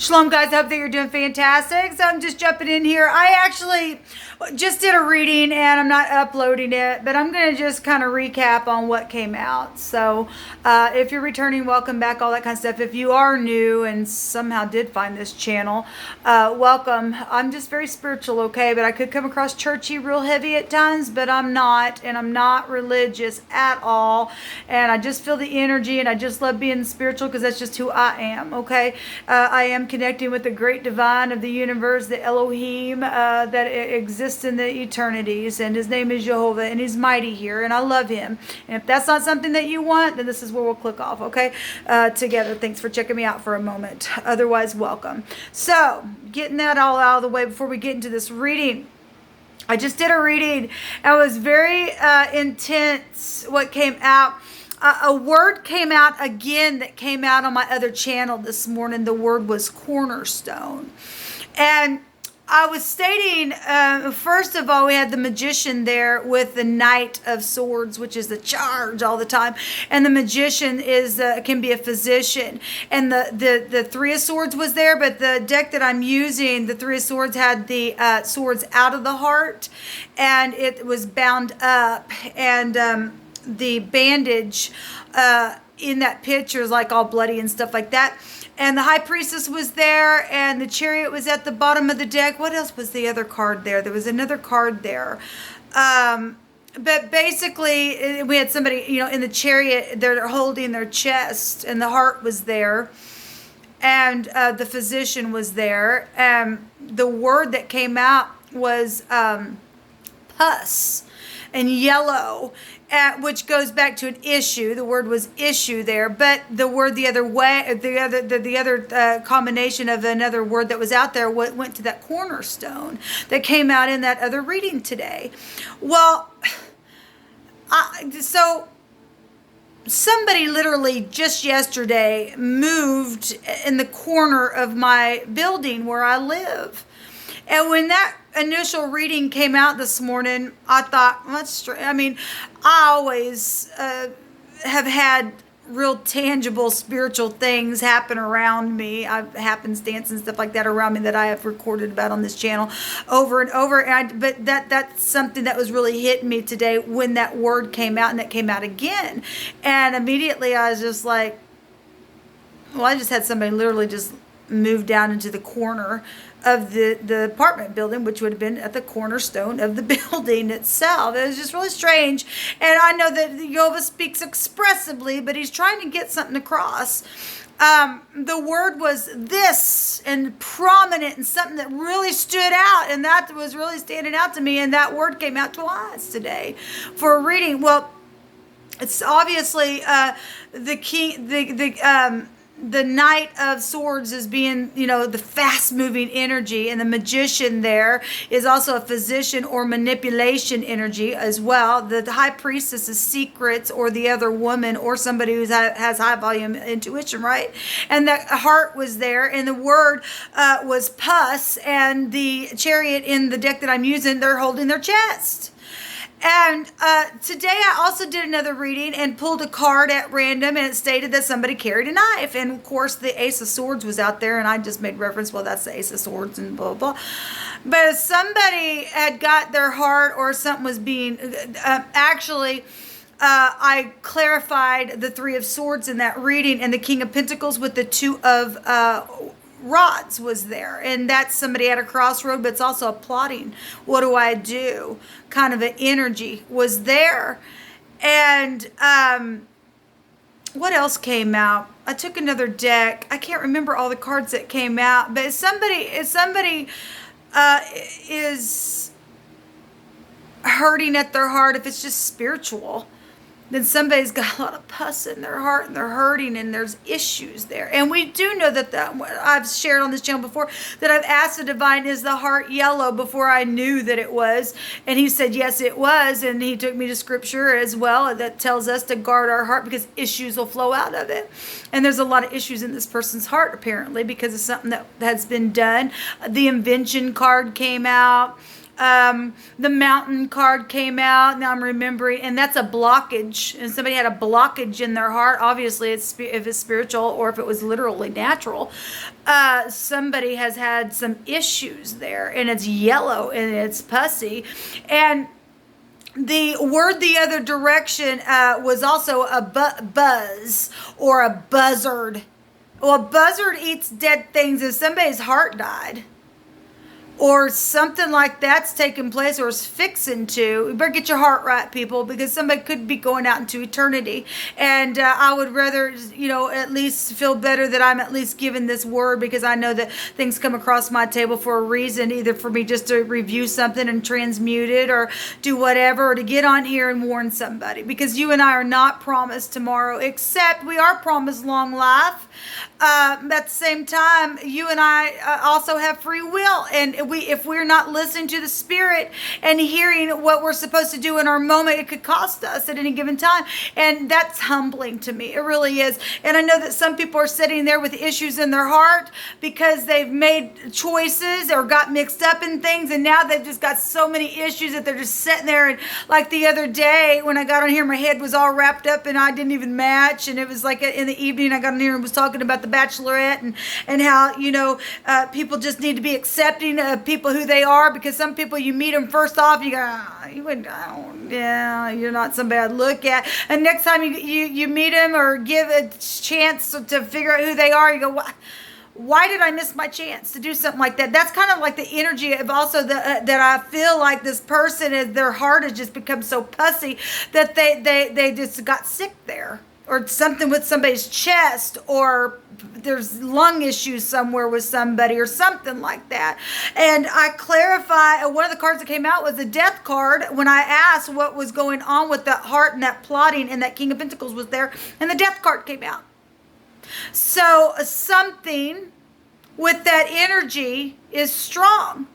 Shalom, guys. I hope that you're doing fantastic. So I'm just jumping in here. I actually just did a reading and I'm not uploading it, but I'm going to just kind of recap on what came out. So if you're returning, welcome back, all that kind of stuff. If you are new and somehow did find this channel, welcome. I'm just very spiritual, okay? But I could come across churchy real heavy at times, but I'm not, and I'm not religious at all. And I just feel the energy and I just love being spiritual because that's just who I am, okay? I am connecting with the great divine of the universe, the Elohim that exists in the eternities, and his name is Jehovah, and he's mighty here, and I love him. And if that's not something that you want, then this is where we'll click off, okay? Together. Thanks for checking me out for a moment. Otherwise, welcome. So, getting that all out of the way before we get into this reading. I just did a reading, and it was very intense what came out. A word came out again that came out on my other channel this morning. The word was cornerstone. And I was stating, first of all, we had the magician there with the Knight of Swords, which is the charge all the time. And the magician is can be a physician. And the Three of Swords was there, but the deck that I'm using, the Three of Swords, had the swords out of the heart. And it was bound up. And the bandage in that picture is like all bloody and stuff like that. And the high priestess was there, and the chariot was at the bottom of the deck. What else was the other card there? There was another card there. But basically, we had somebody, in the chariot, they're holding their chest, and the heart was there. And the physician was there. And the word that came out was pus and yellow. Which goes back to an issue. The word was issue there, but the word the other way, the other combination of another word that was out there went to that cornerstone that came out in that other reading today. Well, so somebody literally just yesterday moved in the corner of my building where I live. And when that initial reading came out this morning, I thought, I always have had real tangible spiritual things happen around me. Happenstance and stuff like that around me that I have recorded about on this channel over and over. But that's something that was really hitting me today when that word came out, and it came out again. And immediately I was just like, I just had somebody literally just move down into the corner of the apartment building, which would have been at the cornerstone of the building itself. It was just really strange. And I know that Jehovah speaks expressively, but he's trying to get something across. The word was this, and prominent, and something that really stood out, and that was really standing out to me, and that word came out twice today for a reading. Well, it's obviously the Knight of Swords is being, the fast-moving energy, and the magician there is also a physician or manipulation energy as well. The high priestess is secrets, or the other woman, or somebody who has high-volume intuition, right? And the heart was there, and the word was pus, and the chariot in the deck that I'm using, they're holding their chest. And today I also did another reading and pulled a card at random, and it stated that somebody carried a knife. And of course the Ace of Swords was out there, and I just made reference, well, that's the Ace of Swords and blah, blah, blah. But if somebody had got their heart, or something was being, I clarified the Three of Swords in that reading, and the King of Pentacles with the Two of rods was there, and that's somebody at a crossroad, but it's also a plotting, what do I do, kind of an energy was there. And what else came out? I took another deck. I can't remember all the cards that came out, but if somebody is hurting at their heart, if it's just spiritual, then somebody's got a lot of pus in their heart, and they're hurting, and there's issues there. And we do know that I've shared on this channel before that I've asked the divine, is the heart yellow, before I knew that it was. And he said, yes, it was. And he took me to scripture as well that tells us to guard our heart because issues will flow out of it. And there's a lot of issues in this person's heart, apparently, because of something that has been done. The invention card came out. The mountain card came out. Now I'm remembering, and that's a blockage. And somebody had a blockage in their heart. Obviously, if it's spiritual or if it was literally natural. Somebody has had some issues there, and it's yellow and it's pussy. And the word the other direction was also a buzz or a buzzard. Well, a buzzard eats dead things. If somebody's heart died, or something like that's taking place or is fixing to, you better get your heart right, people, because somebody could be going out into eternity. And I would rather, at least feel better that I'm at least given this word, because I know that things come across my table for a reason, either for me just to review something and transmute it or do whatever, or to get on here and warn somebody, because you and I are not promised tomorrow, except we are promised long life. At the same time, you and I also have free will, and if we're not listening to the Spirit and hearing what we're supposed to do in our moment, it could cost us at any given time. And that's humbling to me. It really is. And I know that some people are sitting there with issues in their heart because they've made choices or got mixed up in things, and now they've just got so many issues that they're just sitting there. And like the other day when I got on here, my head was all wrapped up and I didn't even match. And it was like in the evening I got on here and was talking about the Bachelorette and how, people just need to be accepting of people who they are, because some people, you meet them first off, you go, you're not somebody I'd look at. And next time you meet them or give a chance to figure out who they are, you go, why did I miss my chance to do something like that? That's kind of like the energy of also that I feel like this person, their heart has just become so pussy that they just got sick there. Or something with somebody's chest, or there's lung issues somewhere with somebody, or something like that. And I clarify, one of the cards that came out was the death card when I asked what was going on with that heart and that plotting, and that King of Pentacles was there, and the death card came out. So something with that energy is strong.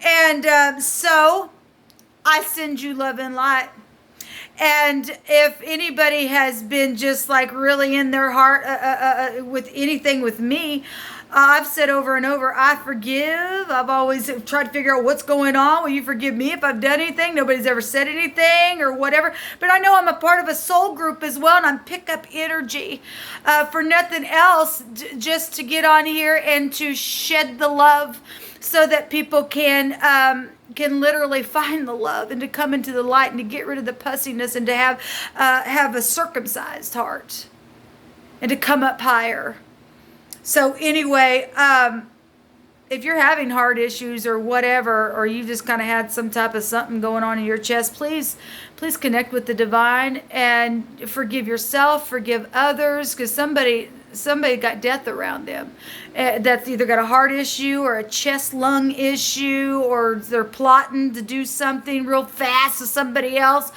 And so I send you love and light. And if anybody has been just like really in their heart with anything with me, I've said over and over, I forgive. I've always tried to figure out what's going on. Will you forgive me if I've done anything? Nobody's ever said anything or whatever. But I know I'm a part of a soul group as well, and I'm pick up energy for nothing else, just to get on here and to shed the love so that people can literally find the love and to come into the light and to get rid of the pussiness and to have a circumcised heart and to come up higher. So anyway, if you're having heart issues or whatever, or you just kind of had some type of something going on in your chest, please connect with the divine and forgive yourself, forgive others, because somebody got death around them. That's either got a heart issue or a chest lung issue, or they're plotting to do something real fast to somebody else,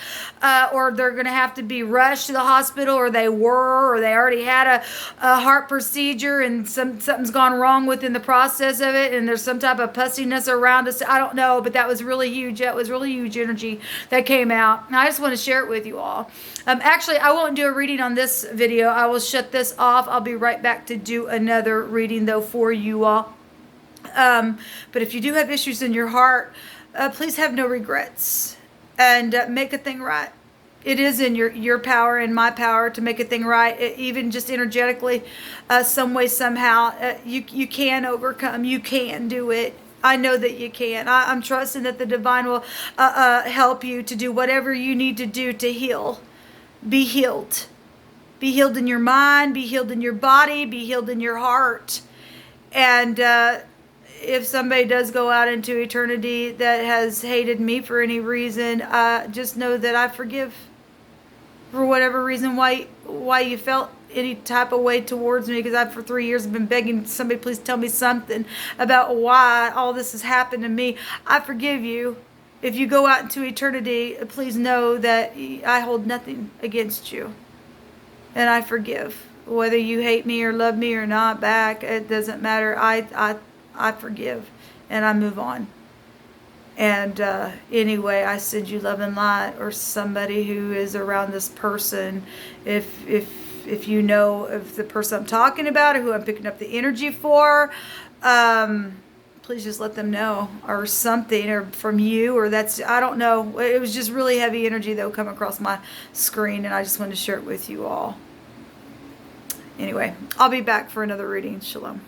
or they're going to have to be rushed to the hospital, or they already had a heart procedure and something's gone wrong within the process of it, and there's some type of pussiness around us. I don't know, but that was really huge. That was really huge energy that came out. And I just want to share it with you all. Actually, I won't do a reading on this video. I will shut this off. I'll be right back to do another reading though for you all. But if you do have issues in your heart, please have no regrets and make a thing right. It is in your power and my power to make a thing right, even just energetically, some way, somehow. You can overcome. You can do it. I know that you can. I'm trusting that the divine will help you to do whatever you need to do to heal. Be healed. Be healed in your mind. Be healed in your body. Be healed in your heart. And if somebody does go out into eternity that has hated me for any reason, just know that I forgive. For whatever reason, why you felt any type of way towards me, because I for 3 years have been begging somebody, please tell me something about why all this has happened to me. I forgive you. If you go out into eternity, please know that I hold nothing against you. And I forgive. Whether you hate me or love me or not back, it doesn't matter. I forgive. And I move on. And anyway, I send you love and light, or somebody who is around this person. If you know of the person I'm talking about or who I'm picking up the energy for, please just let them know, or something, or from you, or that's, I don't know. It was just really heavy energy that would come across my screen, and I just wanted to share it with you all. Anyway, I'll be back for another reading. Shalom.